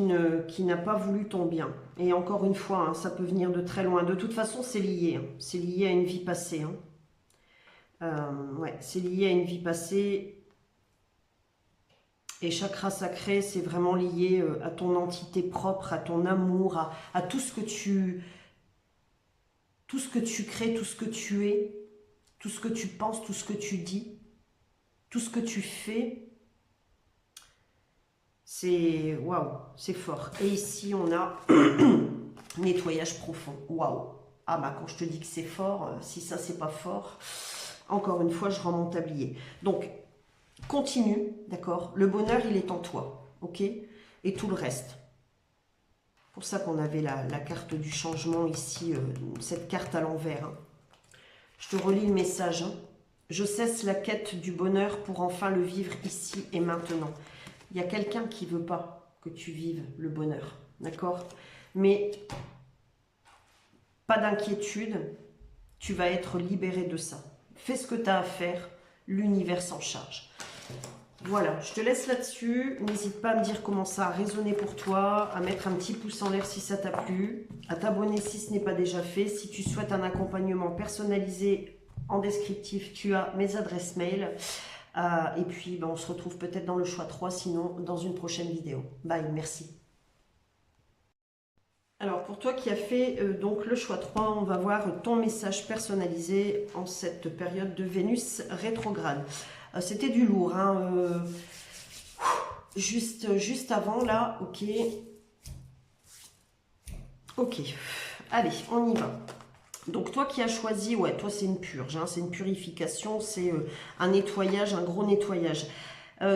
n'a pas voulu ton bien. Et encore une fois, hein, ça peut venir de très loin. De toute façon, c'est lié. Hein. C'est lié à une vie passée. Hein. Ouais, c'est lié à une vie passée. Et chakra sacré, c'est vraiment lié à ton entité propre, à ton amour, à tout ce que tu crées, tout ce que tu es, tout ce que tu penses, tout ce que tu dis, tout ce que tu fais. C'est waouh, c'est fort. Et ici, on a nettoyage profond. Waouh. Ah bah quand je te dis que c'est fort, si ça c'est pas fort, encore une fois, je rends mon tablier. Donc, continue, d'accord? Le bonheur, il est en toi, ok? Et tout le reste. C'est pour ça qu'on avait la carte du changement ici, cette carte à l'envers. Hein. Je te relis le message. Hein. Je cesse la quête du bonheur pour enfin le vivre ici et maintenant. Il y a quelqu'un qui ne veut pas que tu vives le bonheur, d'accord? Mais pas d'inquiétude, tu vas être libéré de ça. Fais ce que tu as à faire, l'univers s'en charge. Voilà, je te laisse là-dessus. N'hésite pas à me dire comment ça a résonné pour toi, à mettre un petit pouce en l'air si ça t'a plu, à t'abonner si ce n'est pas déjà fait. Si tu souhaites un accompagnement personnalisé en descriptif, tu as mes adresses mail. Et puis, on se retrouve peut-être dans le choix 3, sinon dans une prochaine vidéo. Bye, merci. Alors, pour toi qui as fait donc le choix 3, on va voir ton message personnalisé en cette période de Vénus rétrograde. C'était du lourd, hein, juste avant là, ok. Ok, allez, on y va. Donc toi qui as choisi, ouais, toi c'est une purge, hein, c'est une purification, c'est un nettoyage, un gros nettoyage.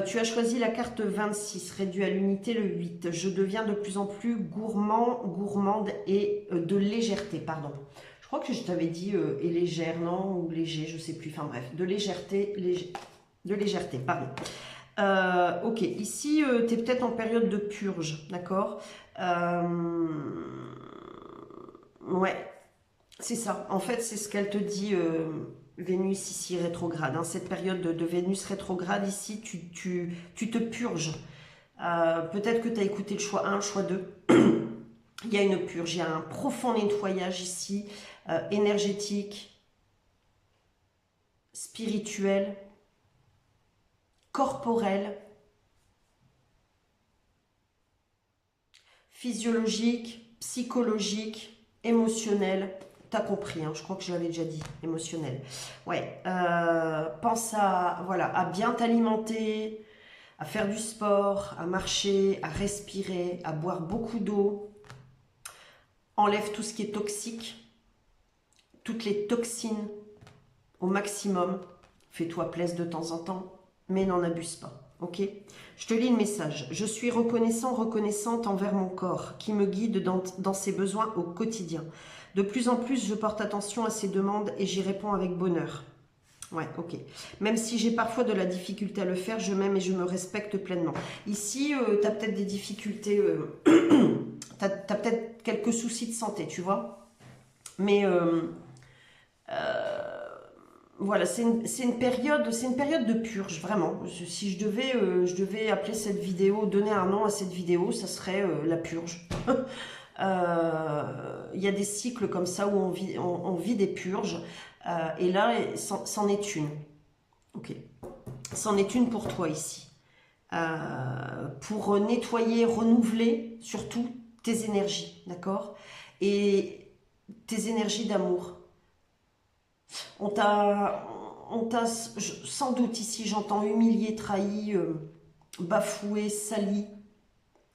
Tu as choisi la carte 26, réduit à l'unité le 8. Je deviens de plus en plus gourmande et de légèreté, pardon. Je crois que je t'avais dit et légère, non, ou léger, je sais plus, enfin bref, de légèreté, pardon. Ok, ici, tu es peut-être en période de purge, d'accord? Ouais. C'est ça, en fait c'est ce qu'elle te dit Vénus ici rétrograde, hein. Cette période de Vénus rétrograde ici tu te purges, peut-être que tu as écouté le choix 1, le choix 2, il y a une purge, il y a un profond nettoyage ici, énergétique, spirituel, corporel, physiologique, psychologique, émotionnel. T'as compris, hein, je crois que je l'avais déjà dit, émotionnel. Ouais, pense à, voilà, à bien t'alimenter, à faire du sport, à marcher, à respirer, à boire beaucoup d'eau. Enlève tout ce qui est toxique, toutes les toxines au maximum. Fais-toi plaisir de temps en temps, mais n'en abuse pas. Ok? Je te lis le message. Je suis reconnaissante envers mon corps qui me guide dans ses besoins au quotidien. De plus en plus, je porte attention à ses demandes et j'y réponds avec bonheur. Ouais, ok. Même si j'ai parfois de la difficulté à le faire, je m'aime et je me respecte pleinement. Ici, tu as peut-être des difficultés, tu as peut-être quelques soucis de santé, tu vois. Mais voilà, c'est une période de purge, vraiment. Si je devais appeler cette vidéo, donner un nom à cette vidéo, ça serait la purge. Il y a des cycles comme ça où on vit des purges. Et là, c'en est une. Ok. C'en est une pour toi ici. Pour nettoyer, renouveler surtout tes énergies, d'accord? Et tes énergies d'amour. On t'a sans doute ici, j'entends humilié, trahi, bafoué, sali,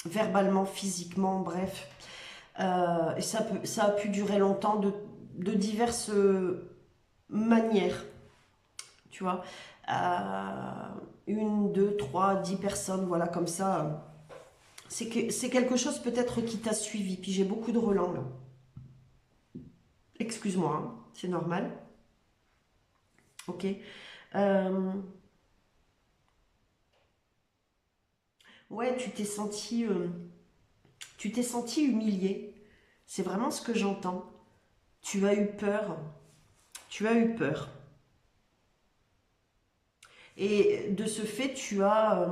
verbalement, physiquement, bref. Et ça a pu durer longtemps de diverses manières, tu vois. 1, 2, 3, 10 personnes, voilà, comme ça. C'est quelque chose peut-être qui t'a suivi. Puis j'ai beaucoup de relents là. Excuse-moi, hein, c'est normal. Ok. Ouais, tu t'es senti humilié. C'est vraiment ce que j'entends. Tu as eu peur. Tu as eu peur. Et de ce fait, tu as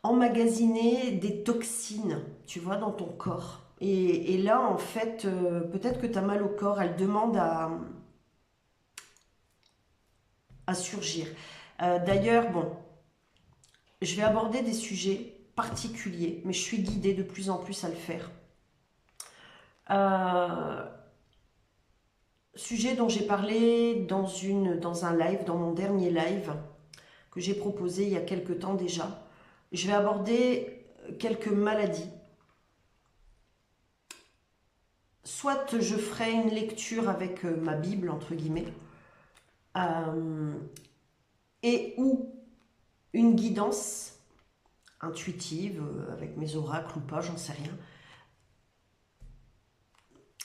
emmagasiné des toxines, tu vois, dans ton corps. Et là, en fait, peut-être que tu as mal au corps. Elle demande à surgir. D'ailleurs, bon, je vais aborder des sujets particuliers, mais je suis guidée de plus en plus à le faire. Euh, Sujet dont j'ai parlé dans un live, dans mon dernier live, que j'ai proposé il y a quelque temps déjà. Je vais aborder quelques maladies. Soit je ferai une lecture avec ma Bible, entre guillemets, euh, et ou une guidance intuitive, avec mes oracles ou pas, j'en sais rien.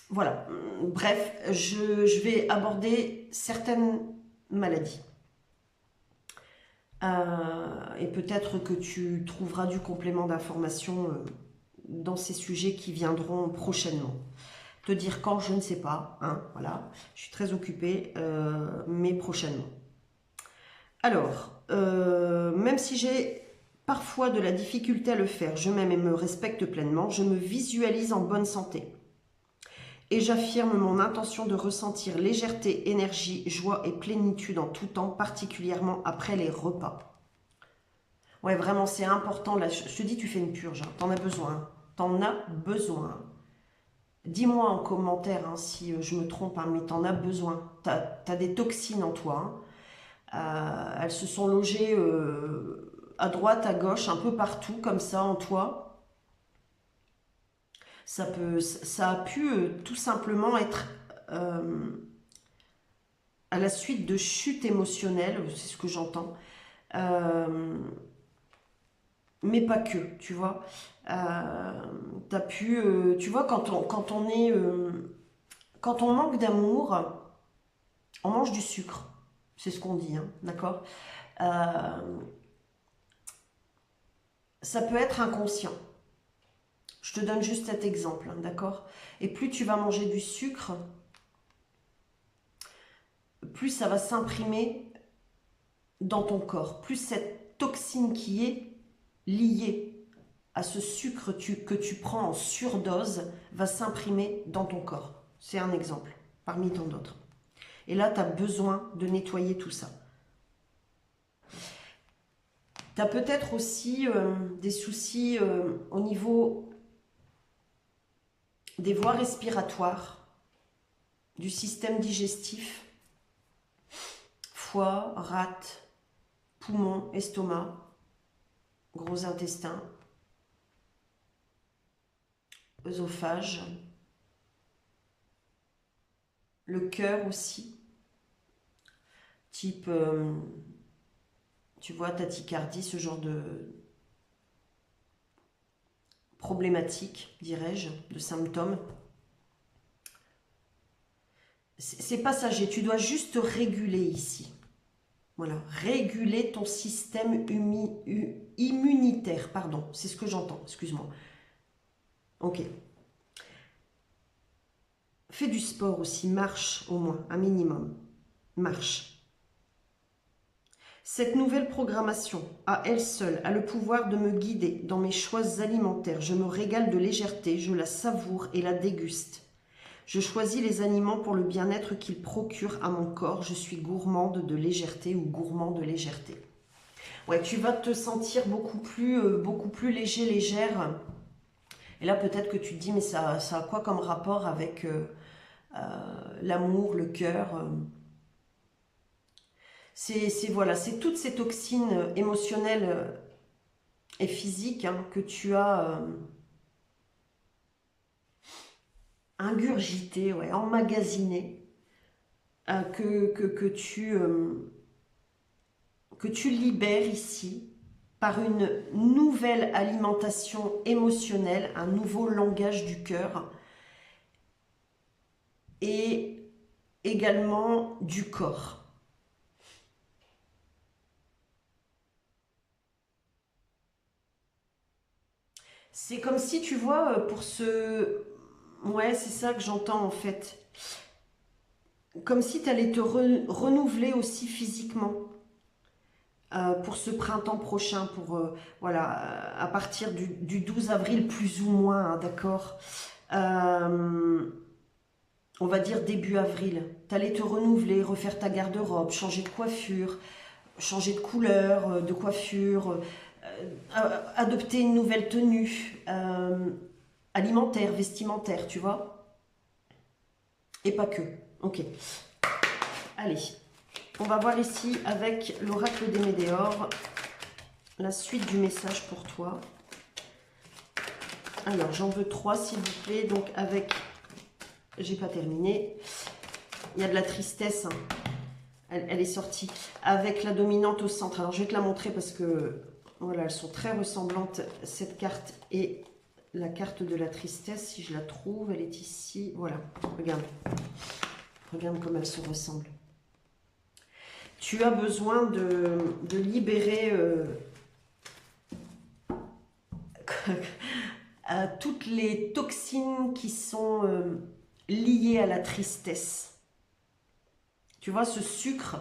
Voilà, bref, je vais aborder certaines maladies. Et peut-être que tu trouveras du complément d'information dans ces sujets qui viendront prochainement. Te dire quand, je ne sais pas, hein, voilà, je suis très occupée, mais prochainement. Alors, même si j'ai parfois de la difficulté à le faire, je m'aime et me respecte pleinement, je me visualise en bonne santé. Et j'affirme mon intention de ressentir légèreté, énergie, joie et plénitude en tout temps, particulièrement après les repas. Ouais, vraiment, c'est important. Là, je te dis, tu fais une purge. Hein. T'en as besoin. T'en as besoin. Dis-moi en commentaire hein, si je me trompe, hein, mais t'en as besoin. T'as des toxines en toi. Hein. Elles se sont logées à droite, à gauche, un peu partout, comme ça, en toi. Ça a pu tout simplement être à la suite de chutes émotionnelles, c'est ce que j'entends. Mais pas que, tu vois. T'as pu, tu vois, quand on manque d'amour, on mange du sucre. C'est ce qu'on dit, hein, d'accord. Euh, Ça peut être inconscient. Je te donne juste cet exemple, hein, d'accord. Et plus tu vas manger du sucre, plus ça va s'imprimer dans ton corps. Plus cette toxine qui est liée à ce sucre que tu prends en surdose va s'imprimer dans ton corps. C'est un exemple, parmi tant d'autres. Et là, tu as besoin de nettoyer tout ça. Tu as peut-être aussi des soucis au niveau des voies respiratoires, du système digestif, foie, rate, poumon, estomac, gros intestin, œsophage, le cœur aussi, type, tu vois, tachycardie, ce genre de problématique, dirais-je, de symptômes. C'est passager, tu dois juste réguler ici. Voilà, réguler ton système immunitaire, pardon, c'est ce que j'entends, excuse-moi. Ok. Fais du sport aussi, marche au moins, un minimum. Marche. Cette nouvelle programmation, à elle seule, a le pouvoir de me guider dans mes choix alimentaires. Je me régale de légèreté, je la savoure et la déguste. Je choisis les aliments pour le bien-être qu'ils procurent à mon corps. Je suis gourmande de légèreté ou gourmand de légèreté. Ouais, tu vas te sentir beaucoup plus léger, légère. Et là, peut-être que tu te dis, mais ça a quoi comme rapport avec l'amour, le cœur voilà, c'est toutes ces toxines émotionnelles et physiques hein, que tu as ingurgitées, ouais, emmagasinées, que tu libères ici par une nouvelle alimentation émotionnelle, un nouveau langage du cœur et également du corps. C'est comme si, tu vois, pour ce... Ouais, c'est ça que j'entends en fait. Comme si tu allais te renouveler aussi physiquement pour ce printemps prochain, pour, voilà, à partir du 12 avril plus ou moins, hein, d'accord. On va dire début avril. Tu allais te renouveler, refaire ta garde-robe, changer de coiffure, changer de couleur, de coiffure, adopter une nouvelle tenue alimentaire, vestimentaire, tu vois. Et pas que. Ok. Allez, on va voir ici avec l'oracle des Médéors la suite du message pour toi. Alors, j'en veux 3 s'il vous plaît. Donc avec, j'ai pas terminé. Il y a de la tristesse. Hein. Elle est sortie avec la dominante au centre. Alors, je vais te la montrer parce que voilà, elles sont très ressemblantes, cette carte et la carte de la tristesse. Si je la trouve, elle est ici. Voilà, regarde. Regarde comme elles se ressemblent. Tu as besoin de libérer toutes les toxines qui sont liées à la tristesse. Tu vois, ce sucre,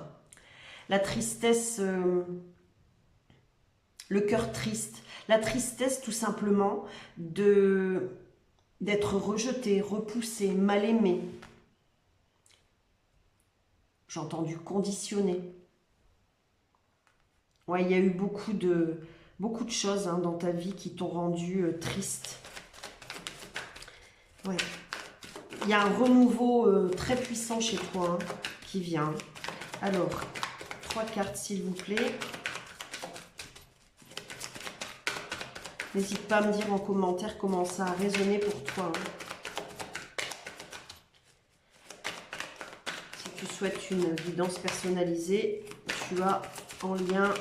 la tristesse, le cœur triste, la tristesse tout simplement d'être rejeté, repoussé, mal aimé. J'ai entendu conditionné. Ouais, il y a eu beaucoup de choses hein, dans ta vie qui t'ont rendu triste. Ouais. Il y a un renouveau très puissant chez toi hein, qui vient. Alors, 3 cartes s'il vous plaît. N'hésite pas à me dire en commentaire comment ça a résonné pour toi. Hein. Si tu souhaites une guidance personnalisée, tu as en lien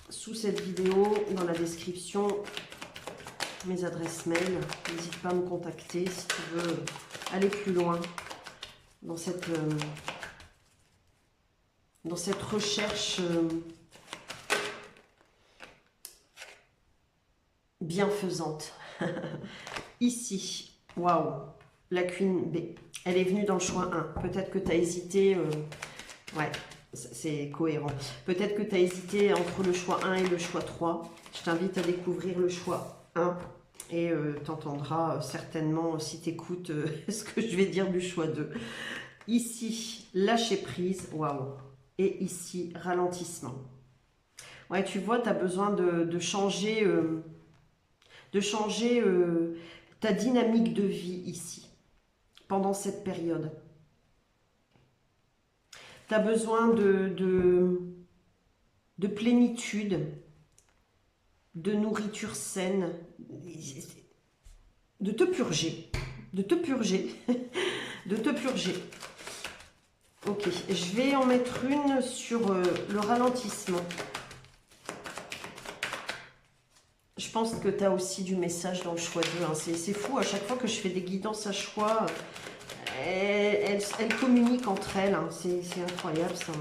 sous cette vidéo, dans la description, mes adresses mail. N'hésite pas à me contacter si tu veux aller plus loin dans cette recherche bienfaisante. Ici, waouh, la Queen B. Elle est venue dans le choix 1. Peut-être que tu as hésité. Ouais, c'est cohérent. Peut-être que tu as hésité entre le choix 1 et le choix 3. Je t'invite à découvrir le choix 1 et tu entendras certainement, si tu écoutes, ce que je vais dire du choix 2. Ici, lâcher prise, waouh. Et ici, ralentissement. Ouais, tu vois, tu as besoin de changer, ta dynamique de vie ici, pendant cette période. Tu as besoin de plénitude, de nourriture saine, de te purger, de te purger. Ok, je vais en mettre une sur le ralentissement. Je pense que tu as aussi du message dans le choix 2. Hein. C'est fou, à chaque fois que je fais des guidances à choix, elles communiquent entre elles. Hein. C'est incroyable ça.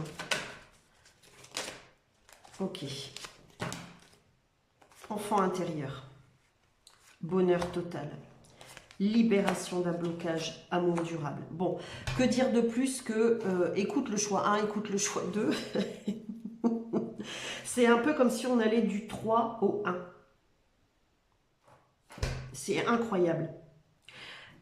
Ok. Enfant intérieur. Bonheur total. Libération d'un blocage, amour durable. Bon, que dire de plus que écoute le choix 1, écoute le choix 2. C'est un peu comme si on allait du 3 au 1. C'est incroyable.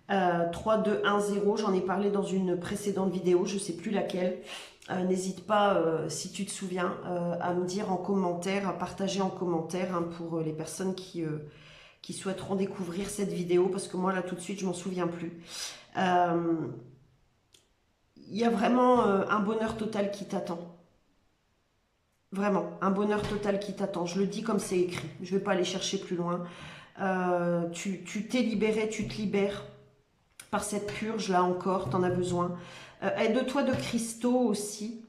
3, 2, 1, 0, j'en ai parlé dans une précédente vidéo, je ne sais plus laquelle. N'hésite pas, si tu te souviens, à me dire en commentaire, à partager en commentaire hein, pour les personnes qui souhaiteront découvrir cette vidéo, parce que moi, là, tout de suite, je m'en souviens plus. Il y a vraiment un bonheur total qui t'attend. Vraiment, un bonheur total qui t'attend. Je le dis comme c'est écrit. Je ne vais pas aller chercher plus loin. Tu t'es libéré, tu te libères par cette purge, là encore, tu en as besoin. Aide-toi de cristaux aussi.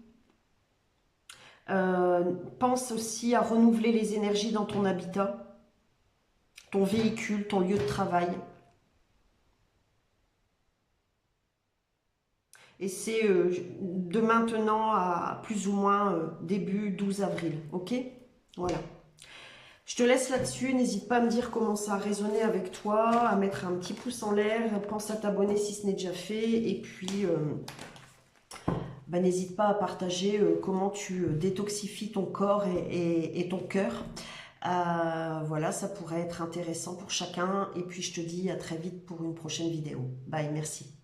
Pense aussi à renouveler les énergies dans ton habitat, ton véhicule, ton lieu de travail. Et c'est de maintenant à plus ou moins début 12 avril, ok? Voilà. Je te laisse là-dessus, n'hésite pas à me dire comment ça a résonné avec toi, à mettre un petit pouce en l'air, pense à t'abonner si ce n'est déjà fait, et puis bah, n'hésite pas à partager comment tu détoxifies ton corps et ton cœur. Voilà, ça pourrait être intéressant pour chacun, et puis je te dis à très vite pour une prochaine vidéo. Bye, merci.